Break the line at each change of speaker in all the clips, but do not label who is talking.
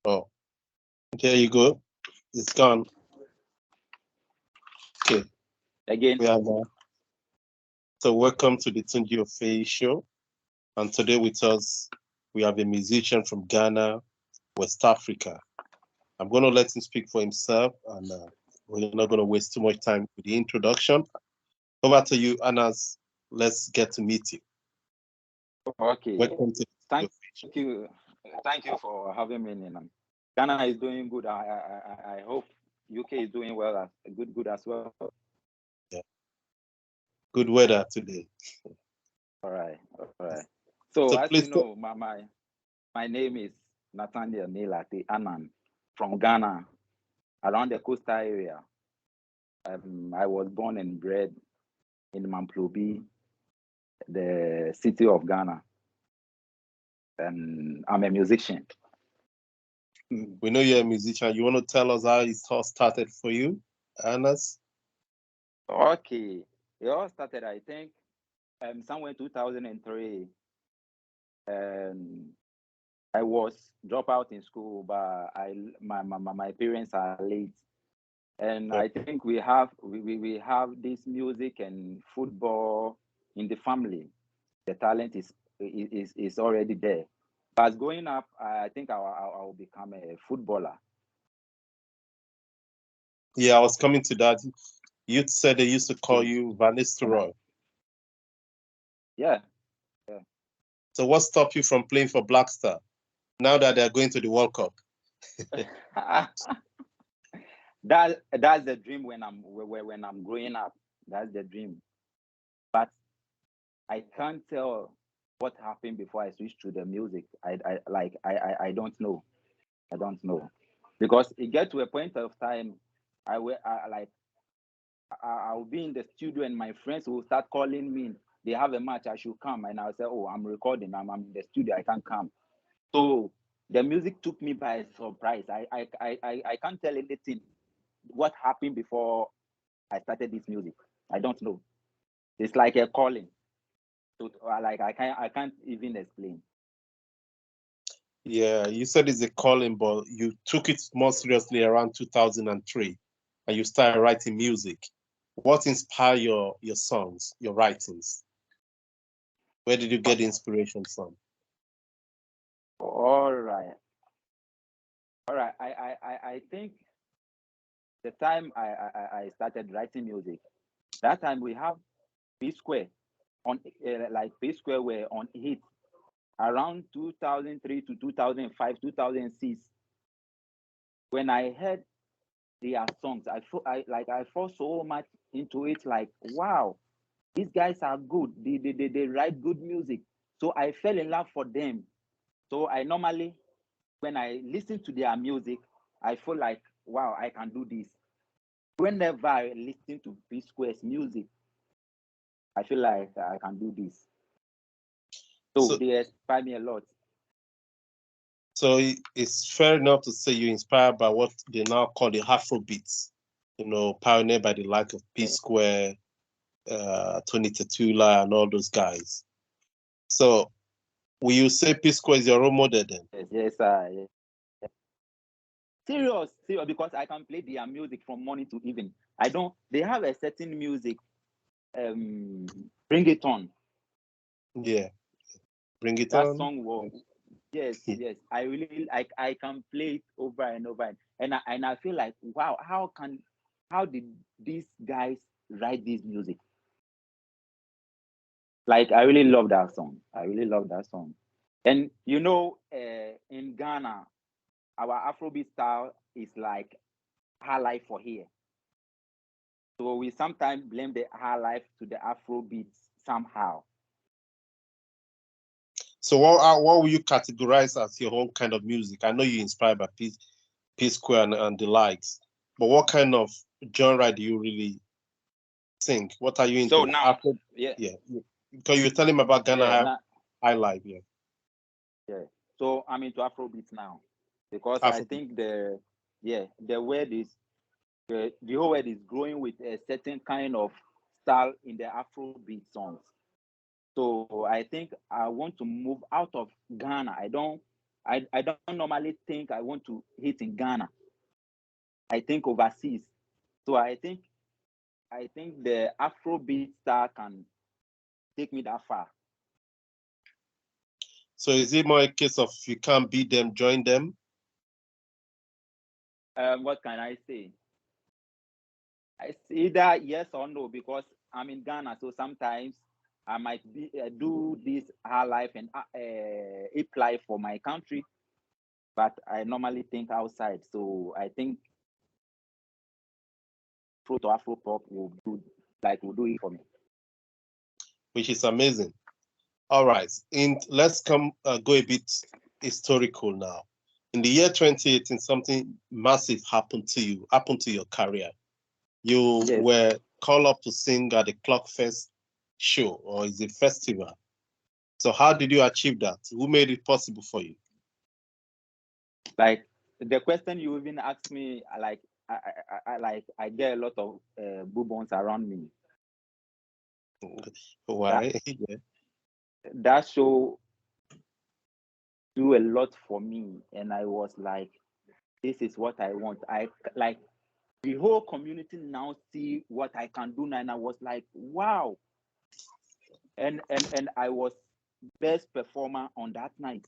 Oh, there you go. It's gone. Okay,
Again,
we are now. So welcome to the Tunji Offeyi show. And today with us, we have a musician from Ghana, West Africa. I'm going to let him speak for himself, and we're not going to waste too much time with the introduction. Over to you, Anaz. Let's get to meet you.
okay.
Welcome to the
Thank
Tunji Offeyi show.
you. Thank you for having me. Ghana is doing good. I hope UK is doing well good as well.
Yeah. Good weather today.
All right. All right. So
So
as you
please,
know, my name is Nathaniel Nilati Anan from Ghana, around the coastal area. I was born and bred in Mamplobi, the city of Ghana, and I'm a musician.
we know you're a musician. You want to tell us how it all started for you, Anas?
Okay, it all started, I think, somewhere in 2003. Um, I was drop out in school, but my parents are late, and I think we have this music and football in the family. The talent is already there. But growing up, I think I'll become a footballer.
Yeah, I was coming to that. You said they used to call
Okay,
you Van
and
Nistelrooy.
yeah, yeah.
So what stopped you from playing for Black Star now that they're going to the World Cup?
That's the dream when I'm growing up. That's the dream. But I can't tell what happened before I switched to the music. I don't know. I don't know because it get to a point of time I'll be in the studio and my friends will start calling me. They have a match, I should come, and I'll say, "Oh, I'm recording. I'm in the studio. I can't come." So the music took me by surprise. I can't tell anything what happened before I started this music. I don't know. It's like a calling. So I can't even explain.
Yeah, you said it's a calling, but you took it more seriously around 2003 and you started writing music. What inspired your songs, your writings? Where did you get the inspiration from?
All right, all right. I think the time I started writing music, that time we have P Square on like P Square were on hit around 2003 to 2005, 2006. When I heard their songs, I fall so much into it. Like, wow, these guys are good. They write good music. So I fell in love for them. So I normally, when I listen to their music, I feel like, wow, I can do this. Whenever I listen to P Square's music, I feel like I can do this. So
So,
they inspire me a lot.
so it's fair enough to say you're inspired by what they now call the Afro beats, pioneered by the like of P
Yeah.
Square, Tony Tetula, and all those guys. So, will you say P Square is your role model then?
Yes, yes, yeah. Serious, because I can play their music from morning to evening. I don't. They have a certain music. Bring it on.
Yeah, bring it
That
on.
song was yes, yes. I really like. I can play it over and over, and I feel like wow. How did these guys write this music? Like I really love that song. I really love that song. And in Ghana, our Afrobeat style is like high life for here. So we sometimes blame the high life to the Afrobeats somehow.
So what will you categorize as your own kind of music? I know you're inspired by P Square and the likes, but what kind of genre do you really think? What are you
So
into?
now,
Afro,
yeah,
yeah, because you were telling me about Ghana
yeah, now,
high life, yeah,
yeah. So I'm into Afrobeats now because I
Afro.
think the word is the whole world is growing with a certain kind of style in the Afrobeat songs. So I think I want to move out of Ghana. I don't. I don't normally think I want to hit in Ghana. I think overseas. So I think the Afrobeat star can take me that far.
So is it more a case of you can't beat them, join them?
What can I say? It's either yes or no, because I'm in Ghana, so sometimes I might do this hard life and apply for my country, but I normally think outside. So I think Afro to Afro pop will do it for me.
Which is amazing. All right, let's go a bit historical now. In the year 2018, something massive happened to your career. You
Yes.
were called up to sing at the Clockfest show, or is it festival? So how did you achieve that? Who made it possible for you?
Like the question you even asked me, like I get a lot of bubons around me.
Why?
That show do a lot for me, and I was like, this is what I want. I like the whole community now see what I can do now, and I was like, wow. And I was best performer on that night.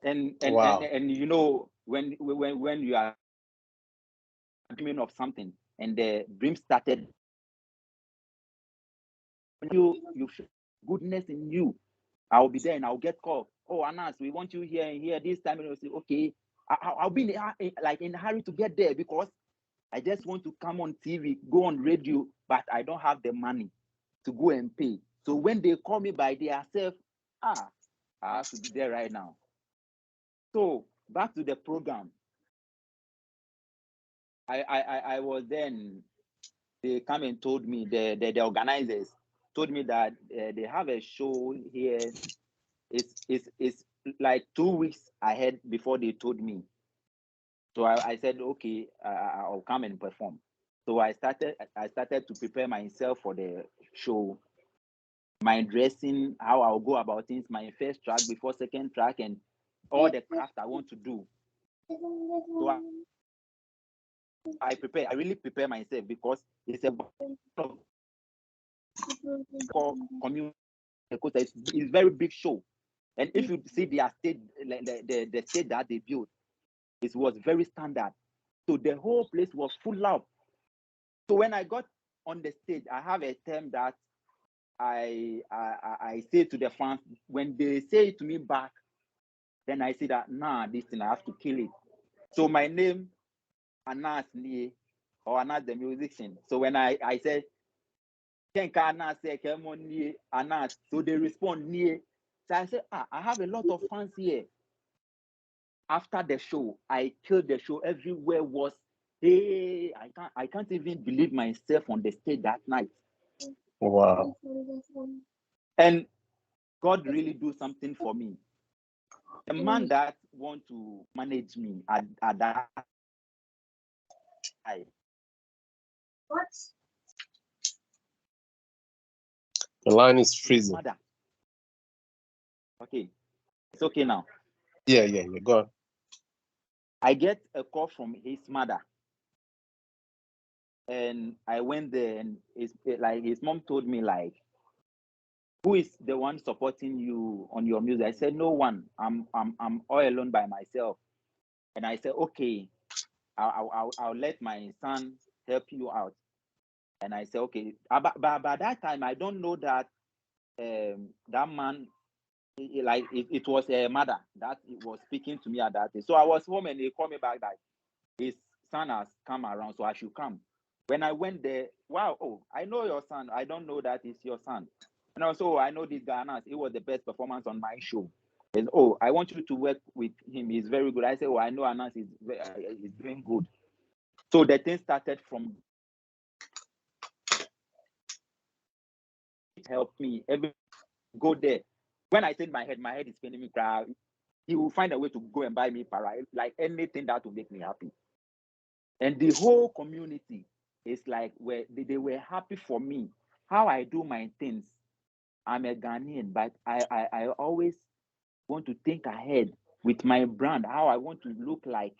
And
Wow.
and you know, when you are dreaming of something and the dream started, you feel goodness in you. I'll be there and I'll get called. Oh, Anaz, we want you here and here this time. And I'll say, okay, I'll be in a hurry to get there, because I just want to come on TV, go on radio, but I don't have the money to go and pay. So when they call me by themselves, I have to be there right now. So back to the program. I was then, they come and told me, the organizers told me that they have a show here. It's like 2 weeks ahead before they told me. So I said, okay, I'll come and perform. So I started to prepare myself for the show, my dressing, how I'll go about things, my first track before second track, and all the craft I want to do. So I really prepare myself, because it's a community. It's very big show. And if you see their stage, the stage that they built, it was very standard. So the whole place was full up. So when I got on the stage, I have a term that I say to the fans. When they say it to me back, then I say that, nah, this thing, I have to kill it. So my name, Anaz Nie, or Anaz the musician. So when I said, Kenka Anaz, Anaz, so they respond Nie. So I said, I have a lot of fans here. After the show, I killed the show. Everywhere was, hey, I can't even believe myself on the stage that night.
Wow.
And God really do something for me. The man that want to manage me at that time.
What?
The line is freezing.
Mother. Okay. It's okay now.
Yeah, go on.
I get a call from his mother. And I went there, and his mom told me, like, who is the one supporting you on your music? I said, no one. I'm all alone by myself. And I said, okay, I'll let my son help you out. And I said, okay. But by that time, I don't know that that man, it was a mother that was speaking to me at that day. So I was home, and they called me back that his son has come around, so I should come. When I went there, wow, oh, I know your son. I don't know that it's your son. And also, I know this guy, Anaz. It was the best performance on my show. And, oh, I want you to work with him. He's very good. I said, oh, I know Anaz is doing good. So the thing started from, help me. Every go there. When I said my head is spinning me. He will find a way to go and buy me para, like anything that will make me happy. And the whole community is like, where they were happy for me, how I do my things. I'm a Ghanaian, but I always want to think ahead with my brand, how I want to look like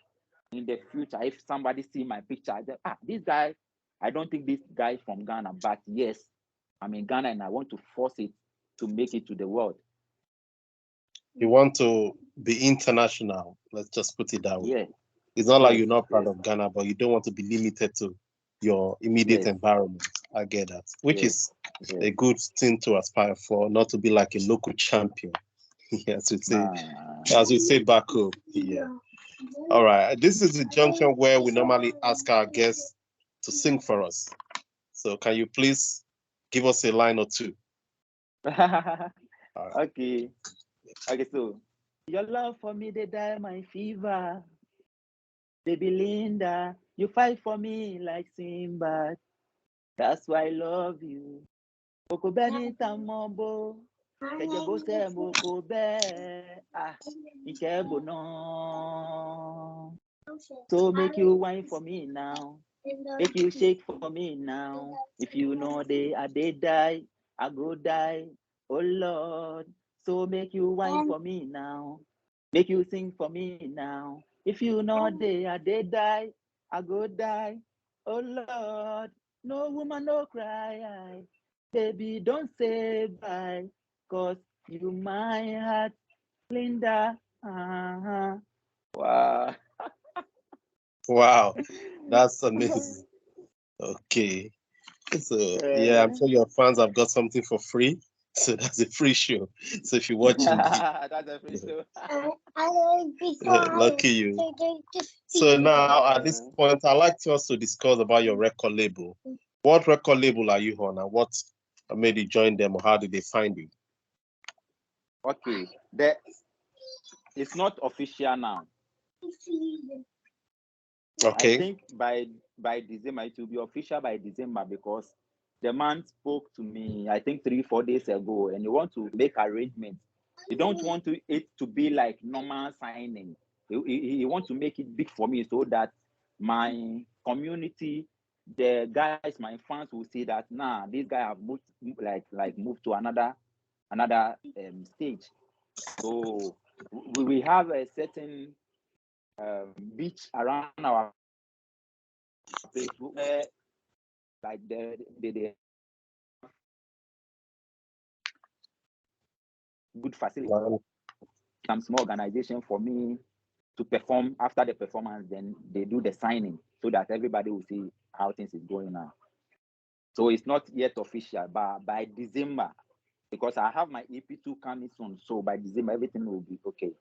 in the future. If somebody see my picture, this guy, I don't think this guy is from Ghana, but yes, I'm in Ghana and I want to force it to make it to the world.
You want to be international. Let's just put it that way.
Yeah.
It's not like
Yes,
you're not proud
yes,
of Ghana, but you don't want to be limited to your immediate
yes,
environment. I get that, which
yes,
is
yes.
a good thing to aspire for, not to be like a local champion. as we say back home. Yeah. All right. This is the junction where we normally ask our guests to sing for us. So can you please give us a line or two? All right.
Okay. Okay, so your love for me, they die my fever. Baby Linda, you fight for me like Simba. That's why I love you. Oko beni tamobo, tejebo se moko be, ikebo no. So make you wine for me now. Make you shake for me now. If you know I die, I go die. Oh Lord, so make you wine for me now. Make you sing for me now. If you know I die, I go die. Oh Lord, no woman no cry. Baby, don't say bye, cause you my heart, Linda. Uh-huh. Wow.
Wow. That's amazing. Okay. So yeah, I'm sure your fans have got something for free. So that's a free show. So if you're watching the
That's a free show.
lucky you. So now at this point, I'd like us to discuss about your record label. What record label are you on, and what made you join them, or how did they find you?
Okay, it's not official now.
Okay.
I think by December it will be official by December, because the man spoke to me, I think 3-4 days ago, and he want to make arrangements. He don't want it to be like normal signing. He want to make it big for me, so that my community, the guys, my fans will see that this guy have moved, moved to another stage. So we have a certain beach around our place where like they good facility,
Wow.
some small organization for me to perform. After the performance, then they do the signing, so that everybody will see how things is going on. So it's not yet official, but by December, because I have my EP2 coming soon, so by December everything will be okay.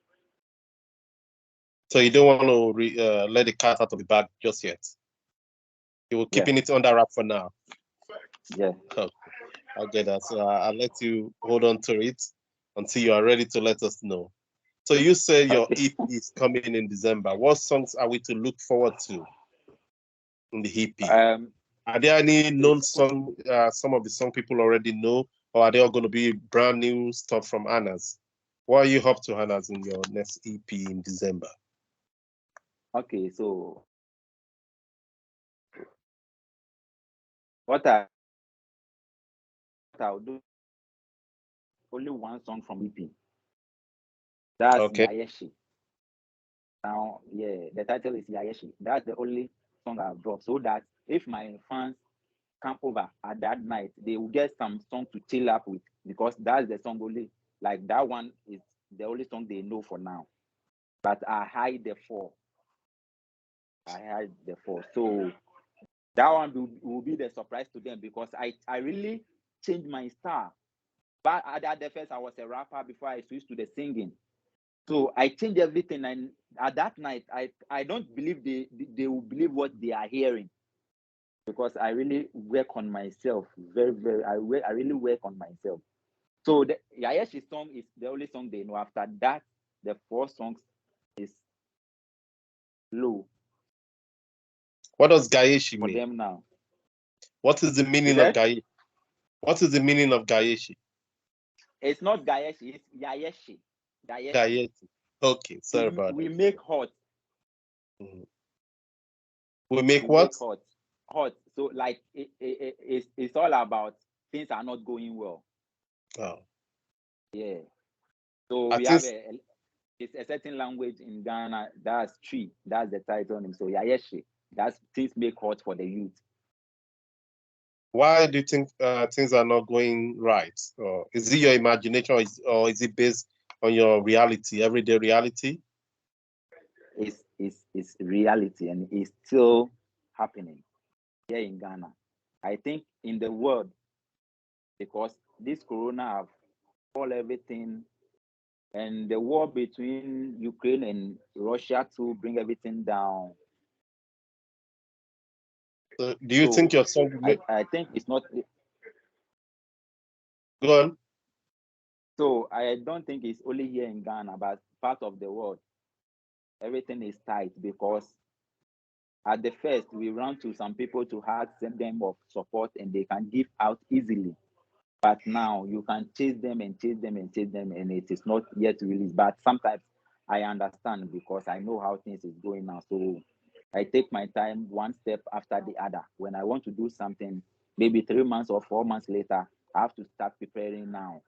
So you don't want to let the cat out of the bag just yet. You were keeping it under wrap for now.
Yeah.
Okay. I get that. So I'll let you hold on to it until you are ready to let us know. So you said your EP is coming in December. What songs are we to look forward to in the EP? Are there any known song, some of the song people already know, or are they all going to be brand new stuff from Anaz? What are you up to, Anaz, in your next EP in December?
Okay, so I'll do only one song from EP. That's
Okay.
Yayeshi. Now, yeah, the title is Yayeshi. That's the only song I've dropped, so that if my fans come over at that night, they will get some song to chill up with, because that's the song only. Like that one is the only song they know for now. But I hide the four. So that one will be the surprise to them, because I really changed my style. But at the first, I was a rapper before I switched to the singing. So I changed everything, and at that night, I don't believe they will believe what they are hearing, because I really work on myself very very. I really work on myself. So the Yayeshi song is the only song they know. After that, the 4 songs is low
What does Gayeshi
for
mean?
them now.
What is the meaning of Gayeshi? What is the meaning of Gayeshi?
It's not Gayeshi, it's Yayeshi.
Gayeshi. Okay, sorry about
We make hot.
that. We make
We
what?
make hot. So like it's all about things are not going well.
Oh.
Yeah. So we have it's a certain language in Ghana. That's tree. That's the title name. So Yayeshi. That's things make hot for the youth.
Why do you think things are not going right? Or is it your imagination, or is it based on your reality, everyday reality?
It's reality, and it's still happening here in Ghana. I think in the world, because this corona have all everything, and the war between Ukraine and Russia to bring everything down.
So do you think your song?
I think it's not.
Go on.
So I don't think it's only here in Ghana, but part of the world. Everything is tight because at the first we run to some people to ask them of support, and they can give out easily. But now you can chase them and chase them and chase them, and it is not yet released. But sometimes I understand because I know how things is going now. So I take my time one step after the other. When I want to do something, maybe 3 months or 4 months later, I have to start preparing now.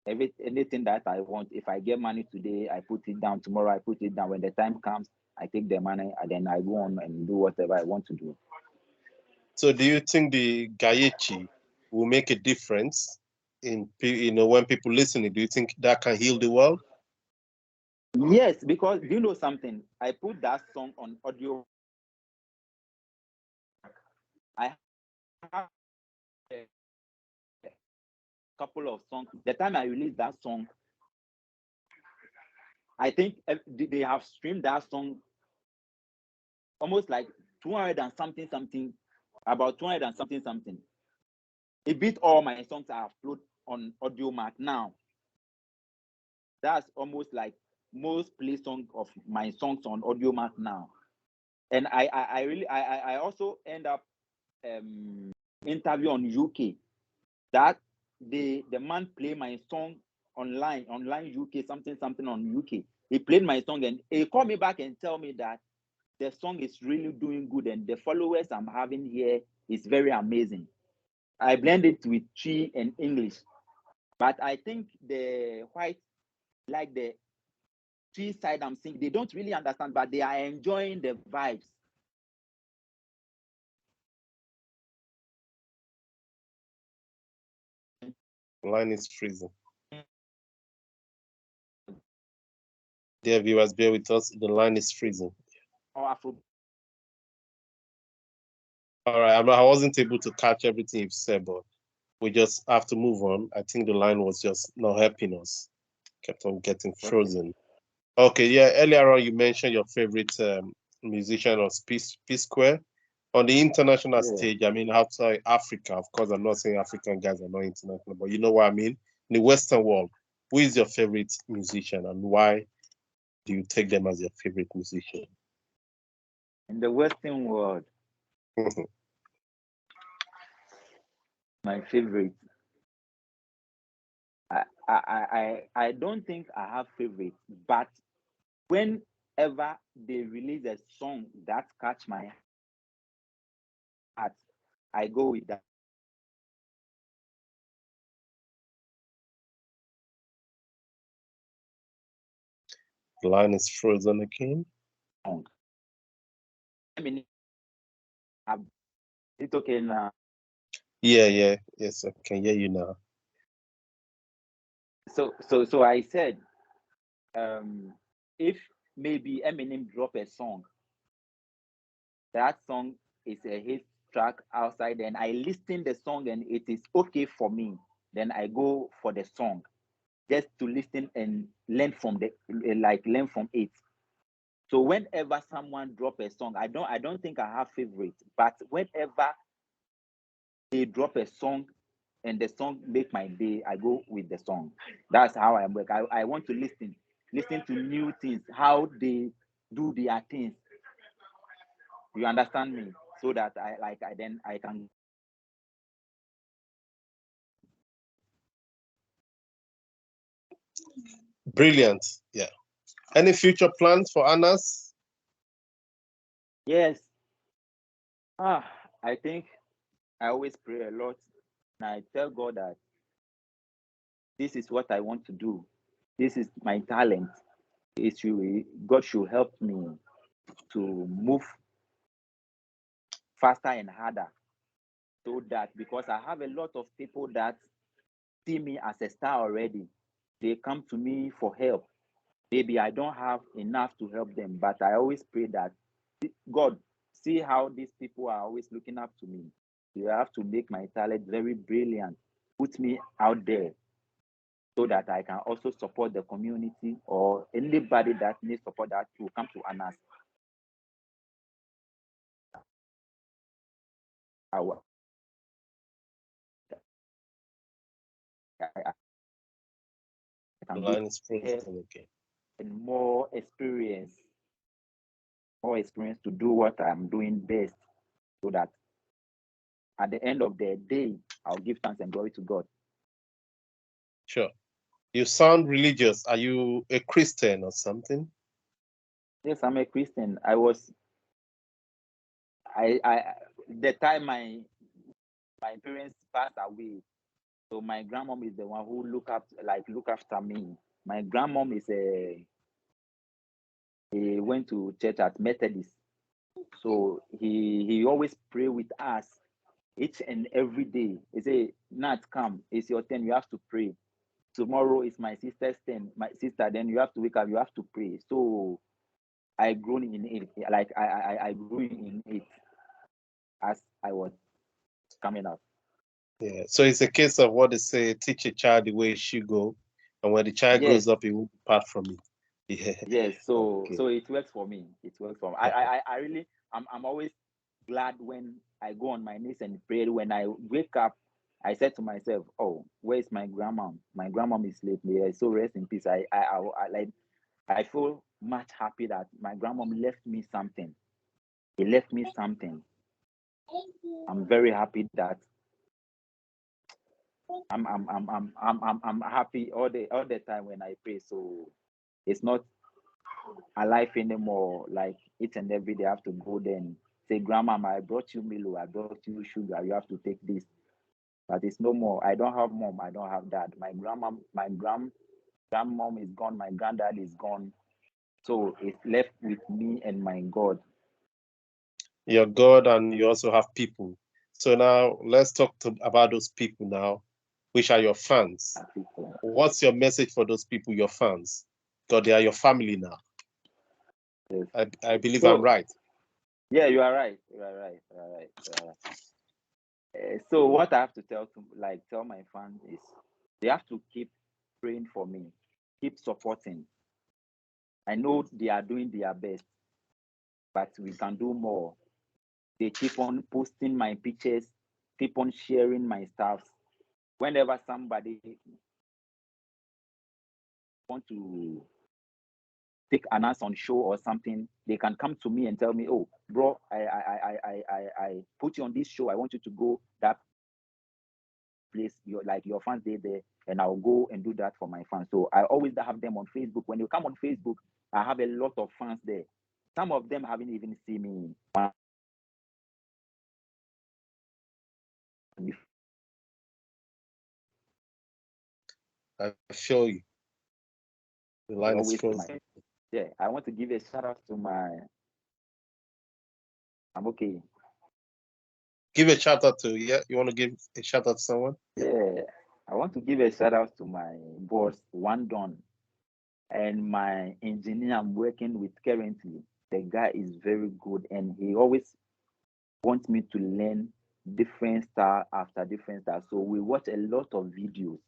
Anything that I want, if I get money today, I put it down. Tomorrow I put it down. When the time comes, I take the money and then I go on and do whatever I want to do.
So do you think the Gayechi will make a difference in when people listening? Do you think that can heal the world?
Yes, because you know something? I put that song on audio. I have a couple of songs. The time I released that song, I think they have streamed that song almost like 200 and something, about 200 and something. It beat all my songs I upload on Audio Mac now. That's almost like most play song of my songs on Audio Mac now. And I also end up interview on UK that the man play my song online UK something on UK. He played my song and he called me back and tell me that the song is really doing good and the followers I'm having here is very amazing. I blend it with Chi and English, but I think the white like the Chi side I'm singing, they don't really understand, but they are enjoying the vibes.
Line is freezing. Dear viewers, bear with us. The line is freezing. All right, I wasn't able to catch everything you've said, but we just have to move on. I think the line was just not helping us. Kept on getting frozen. Okay, yeah. Earlier on, you mentioned your favorite musician was P Square. On the international stage, I mean, outside Africa, of course, I'm not saying African guys are not international, but you know what I mean? In the Western world, who is your favorite musician and why do you take them as your favorite musician?
In the Western world, my favorite. I don't think I have favorites, but whenever they release a song that catch my heart, I go with that.
The line is frozen again.
Song. I mean, it's okay now.
Yeah. Yes, I can hear you now.
So I said, if maybe Eminem drop a song, that song is a hit track outside, and I listen the song and it is okay for me, then I go for the song just to listen and learn from it. So whenever someone drop a song, I don't think I have favorites, but whenever they drop a song and the song make my day, I go with the song. That's how I work. I want to listen to new things, how they do their things. You understand me? So that I can.
Brilliant. Yeah. Any future plans for Anaz?
Yes. I think I always pray a lot, and I tell God that this is what I want to do. this is my talent. God should help me to move faster and harder, so that, because I have a lot of people that see me as a star already, they come to me for help. Maybe I don't have enough to help them, but I always pray that God, see how these people are always looking up to me. You have to make my talent very brilliant. Put me out there so that I can also support the community, or anybody that needs support that will come to Anaz. I
The
can go
line is frozen again.
and more experience to do what I'm doing best, so that at the end of the day, I'll give thanks and glory to God.
Sure. You sound religious. Are you a Christian or something?
Yes, I'm a Christian. The time my parents passed away, so my grandmom is the one who look after me. My grandmom he went to church at Methodist, so he always pray with us each and every day. He say, Nat, come, it's your turn, you have to pray. Tomorrow is my sister's turn, my sister, then you have to wake up, you have to pray. So I grew in it, like I grew in it as I was coming up.
Yeah. So it's a case of what they say, teach a child the way it should go. And when the child
Yes,
grows up, he won't depart from it. Yeah.
yes. So
Okay.
so it works for me. It works for me. I really, I'm always glad when I go on my knees and pray. When I wake up, I said to myself, "Oh, where's my grandma? My grandma is late. May I so rest in peace." I feel much happy that my grandma left me something. He left me something. I'm very happy that I'm happy all the time when I pray. So it's not alive anymore. Like each and every day, I have to go there and say, "Grandma, I brought you Milo, I brought you sugar. You have to take this." But it's no more. I don't have mom. I don't have dad. My grandma, grandmom is gone. My granddad is gone. So it's left with me and my God.
Your God, and you also have people. So now let's talk about those people now, which are your fans.
People.
What's your message for those people, your fans? Because they are your family now.
Yes.
I believe I'm
So
right.
yeah, you are right. You are right. You are right. You are right. So what I have to tell my fans is they have to keep praying for me, keep supporting. I know they are doing their best, but we can do more. They keep on posting my pictures, keep on sharing my stuff. Whenever somebody want to take an answer on show or something, they can come to me and tell me, "Oh, bro, I put you on this show. I want you to go that place. Your fans there, and I'll go and do that for my fans." So I always have them on Facebook. When you come on Facebook, I have a lot of fans there. Some of them haven't even seen me before.
I show you. The
They
line is
always
frozen.
yeah. I want to give a shout out to my. I'm okay.
Give a shout out to, yeah, you want to give a shout out to someone?
Yeah, I want to give a shout out to my boss, One Don, and my engineer I'm working with currently. The guy is very good, and he always wants me to learn different style after different style. So we watch a lot of videos,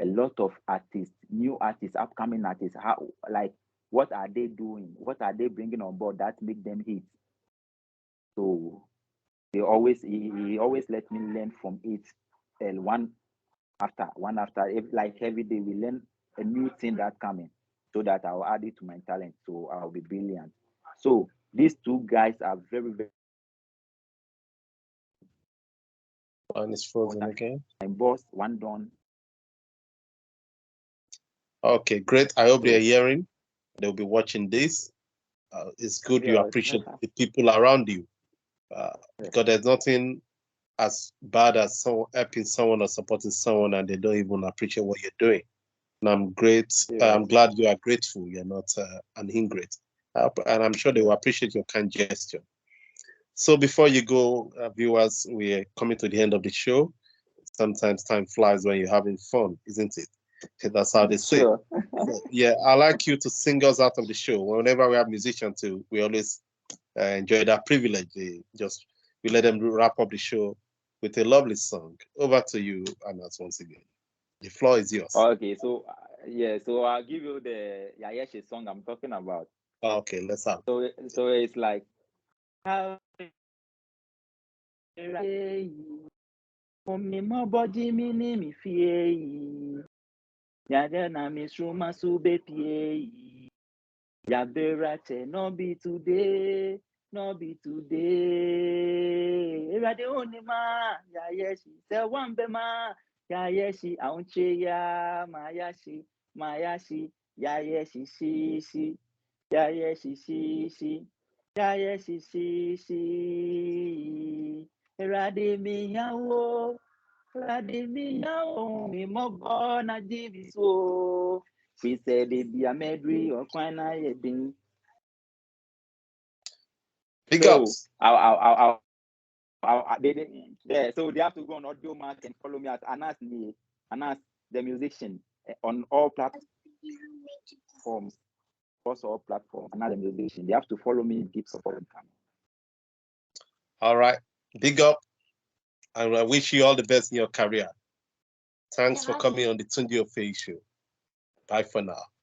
a lot of artists, new artists, upcoming artists. How, like, what are they doing? What are they bringing on board that make them hit? So he always let me learn from it, and one after like every day we learn a new thing that coming, so that I'll add it to my talent, so I'll be brilliant. So these two guys are very, very
Line is frozen
important.
again.
My boss, One Don.
Okay, great. I hope they're
So
hearing. They'll be watching this. It's good you
yeah,
appreciate the people around you, because there's nothing as bad as someone helping someone or supporting someone and they don't even appreciate what you're doing. And I'm great. I'm glad you are grateful. You're not an ingrate. And I'm sure they will appreciate your kind gesture. So before you go, viewers, we're coming to the end of the show. Sometimes time flies when you're having fun, isn't it? That's how they say.
Sure.
Yeah, I like you to sing us out of the show. Whenever we have musicians too, we always enjoy that privilege. We let them wrap up the show with a lovely song. Over to you, Anaz, once again. The floor is yours.
Okay, so yeah, so I'll give you the Yayeshi song I'm talking about.
Okay, let's have.
So it's like Yaberate, no be today, no be today. Erade onima, yayeshi, se wambema, yayeshi, aunche ya, mayashi, mayashi, yayeshi, shishi, yayeshi, shishi, yayeshi, shishi. Erade mi yawo, erade mi yawo, mi mogo na diviso. She said it be a medley or quite a thing.
Big
So
ups.
so they have to go on Audio Mac and follow me at Anaz the musician on all platforms. Also all platforms, Anaz the musician. They have to follow me, keep supporting them.
All right. Big up. And I wish you all the best in your career. Thanks for coming on the Tunji Offeyi show. Bye for now.